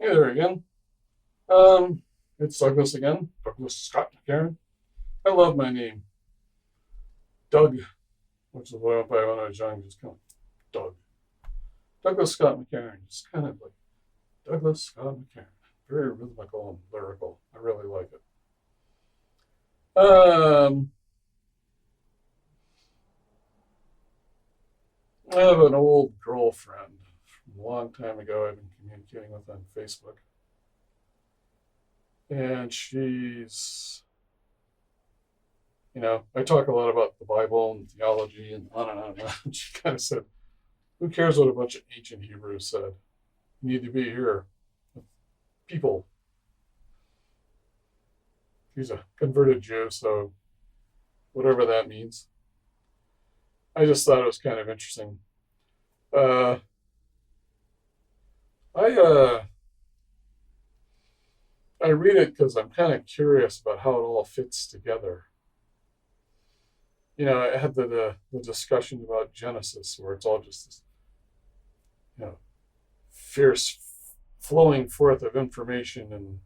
Hey there again. Um, it's Douglas again, Douglas Scott McCarron. I love my name, Doug, which is what I went by when I was young, just kind of Doug. Douglas Scott McCarron, just kind of like Douglas Scott McCarron. Very rhythmical and lyrical. I really like it. Um, I have an old girlfriend from a long time ago I've been communicating with on Facebook. And I talk a lot about the Bible and theology and on and on and on. And she kind of said, who cares what a bunch of ancient Hebrews said? You need to be here with people. He's a converted Jew, so whatever that means. I just thought it was kind of interesting. Uh, I I read it because I'm kind of curious about how it all fits together. I had the discussion about Genesis, where it's all just this, you know, fierce flowing forth of information, and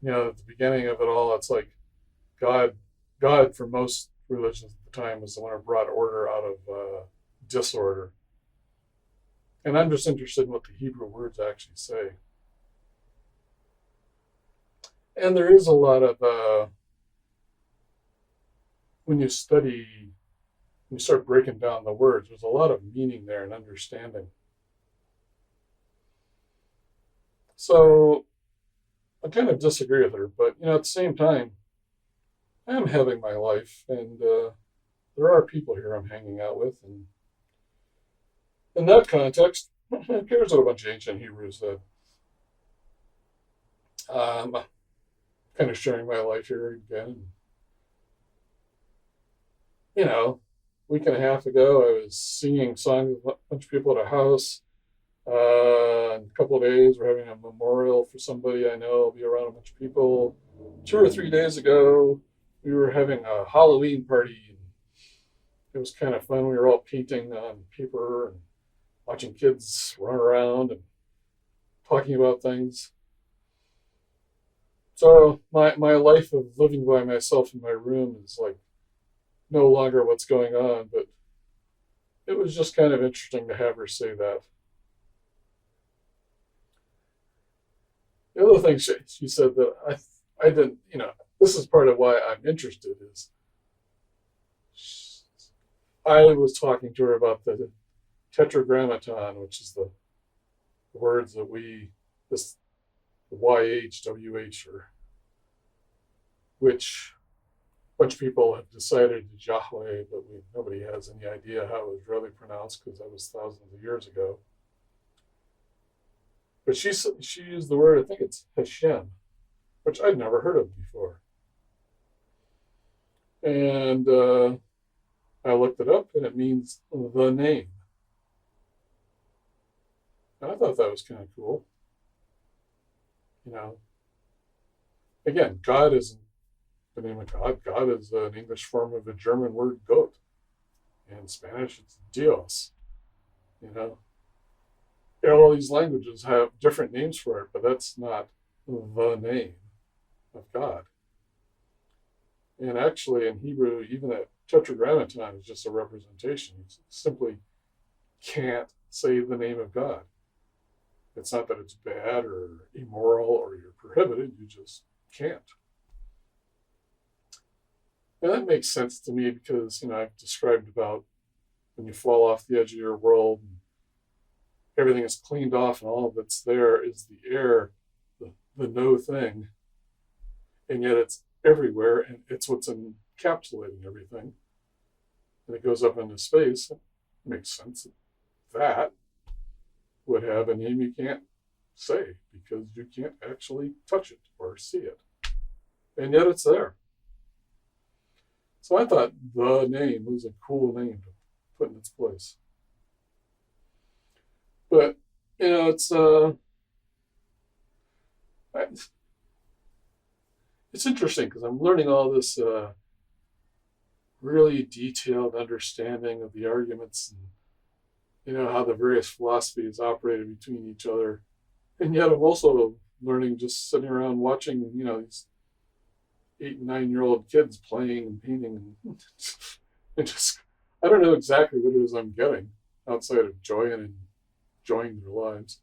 at the beginning of it all, it's like God, God for most religions at the time was the one who brought order out of disorder. And I'm just interested in what the Hebrew words actually say. And there is a lot of when you study, when you start breaking down the words, there's a lot of meaning there and understanding. So I kind of disagree with her, but at the same time, I'm having my life, and there are people here I'm hanging out with, and in that context, who cares what a bunch of ancient Hebrews said? Um, kind of sharing my life here again. You know, a week and a half ago, I was singing songs with a bunch of people at a house. In a couple of days, we're having a memorial for somebody I know. I'll be around a bunch of people. 2 or 3 days ago, we were having a Halloween party, and it was kind of fun. We were all painting on paper and watching kids run around and talking about things. So my life of living by myself in my room is like no longer what's going on, but it was just kind of interesting to have her say that. The other thing she said that I didn't, this is part of why I'm interested is I was talking to her about the tetragrammaton, which is the words that this YHWH, or which a bunch of people have decided is Yahweh, but nobody has any idea how it was really pronounced because that was thousands of years ago. But she used the word, I think it's Hashem, which I'd never heard of before. And I looked it up, and it means the name. And I thought that was kind of cool. You know, again, God isn't the name of God. God is an English form of a German word, Gott. In Spanish, it's Dios. You know, all these languages have different names for it, but that's not the name of God. And actually, in Hebrew, even a tetragrammaton is just a representation. You simply can't say the name of God. It's not that it's bad or immoral or you're prohibited, you just can't. And that makes sense to me because, I've described about when you fall off the edge of your world and everything is cleaned off and all that's there is the air, the no thing, and yet it's everywhere and it's what's encapsulating everything. And it goes up into space. It makes sense that would have a name you can't say because you can't actually touch it or see it. And yet it's there. So I thought the name was a cool name to put in its place. But, it's interesting because I'm learning all this really detailed understanding of the arguments and how the various philosophies operated between each other. And yet I'm also learning just sitting around watching, these 8 and 9-year-old kids playing and painting, and it just, I don't know exactly what it is I'm getting outside of joy and enjoying their lives.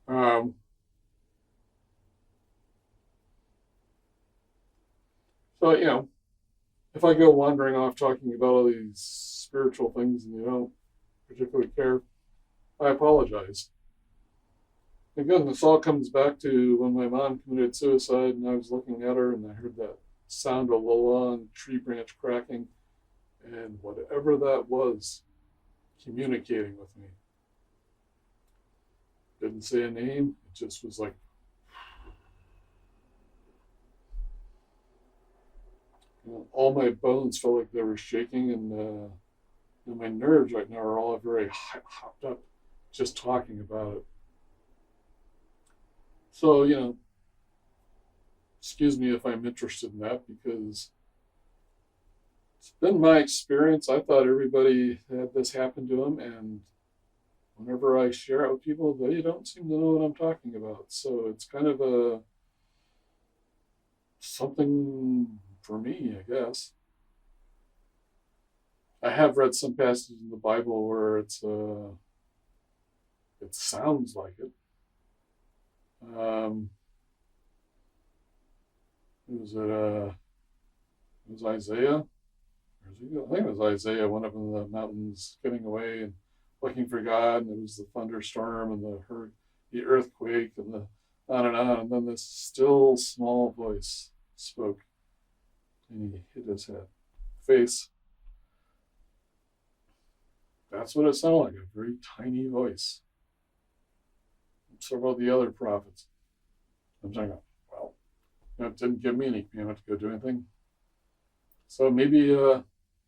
Um, so, if I go wandering off talking about all these spiritual things and you don't particularly care, I apologize. Again, this all comes back to when my mom committed suicide and I was looking at her and I heard that sound of a long tree branch cracking, and whatever that was communicating with me. Didn't say a name, it just was like, all my bones felt like they were shaking, and my nerves right now are all very hopped up just talking about it. So, excuse me if I'm interested in that, because it's been my experience. I thought everybody had this happen to them, and whenever I share it with people, they don't seem to know what I'm talking about. So it's kind of a something for me, I guess. I have read some passages in the Bible where it sounds like it. Um, was it it was Isaiah? I think it was Isaiah, one of the mountains getting away and looking for God, and it was the thunderstorm and the earthquake and the on and on, and then this still small voice spoke, and he hit his face. That's what it sounded like, a very tiny voice. Several of the other prophets. I'm saying, well, it didn't give me any commandment to go do anything. So maybe it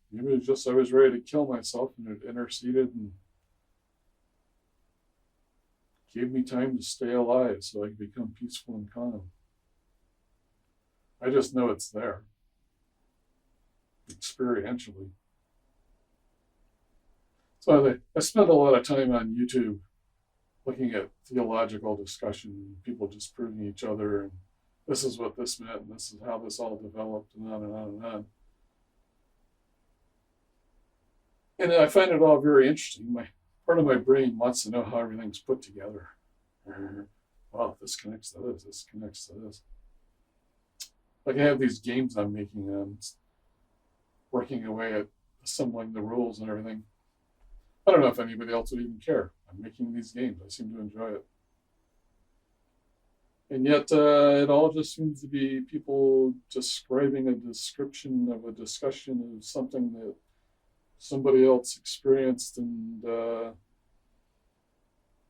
was just I was ready to kill myself, and it interceded and gave me time to stay alive so I could become peaceful and calm. I just know it's there, experientially. So I spent a lot of time on YouTube looking at theological discussion, people disproving each other, and this is what this meant, and this is how this all developed, and on and on and on. And I find it all very interesting. Part of my brain wants to know how everything's put together. Well, this connects to this, this connects to this. Like I have these games I'm making, and I'm working away at assembling the rules and everything. I don't know if anybody else would even care. I'm making these games. I seem to enjoy it. And yet, it all just seems to be people describing a description of a discussion of something that somebody else experienced, and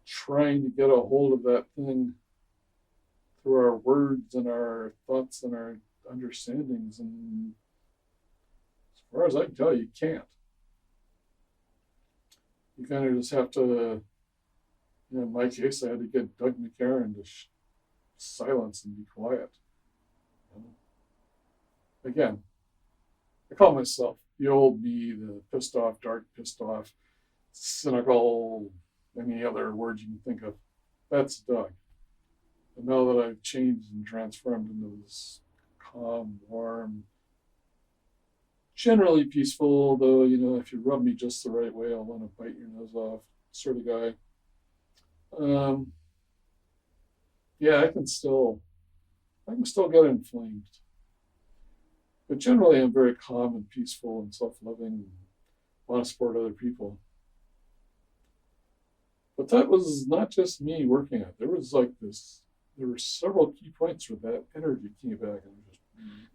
trying to get a hold of that thing through our words and our thoughts and our understandings. And as far as I can tell, you can't. You kind of just have to, in my case, I had to get Doug McCarron to silence and be quiet. Again, I call myself the old me, the pissed off, dark, pissed off, cynical, any other word you can think of. That's Doug. And now that I've changed and transformed into this calm, warm, generally peaceful, though, if you rub me just the right way, I'll want to bite your nose off sort of guy. Yeah, I can still get inflamed. But generally, I'm very calm and peaceful and self-loving and want to support other people. But that was not just me working on it. There were several key points where that energy came back, and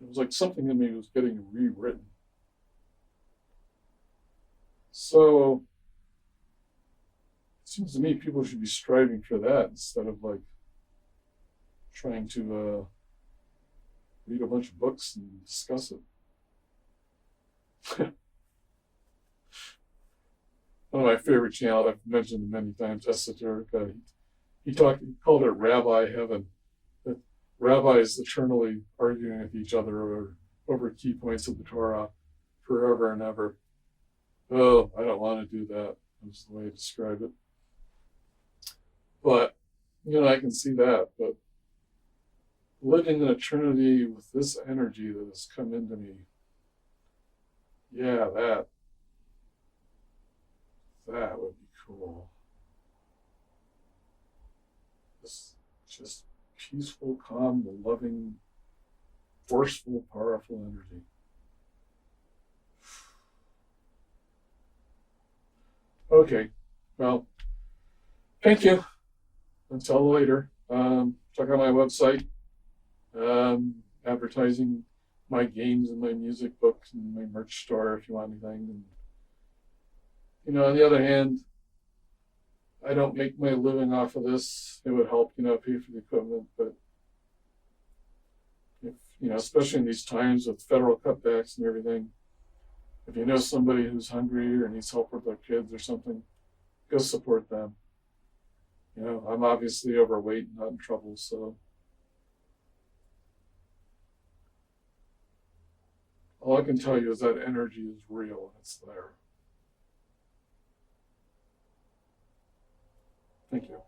it was like something in me was getting rewritten. So it seems to me people should be striving for that instead of like trying to read a bunch of books and discuss it. One of my favorite channels, I've mentioned many times, Esoterica. He called it Rabbi Heaven. That rabbis eternally arguing with each other over key points of the Torah forever and ever. Oh, I don't want to do that. That's the way I describe it. But, I can see that. But living an eternity with this energy that has come into me. Yeah, that would be cool. Just peaceful, calm, loving, forceful, powerful energy. Okay, well, thank you. Until later. Check out my website, advertising my games and my music books and my merch store if you want anything. And, on the other hand, I don't make my living off of this. It would help, pay for the equipment, but if, especially in these times with federal cutbacks and everything, if you know somebody who's hungry or needs help with their kids or something, go support them. I'm obviously overweight and not in trouble, so all I can tell you is that energy is real and it's there. Thank you.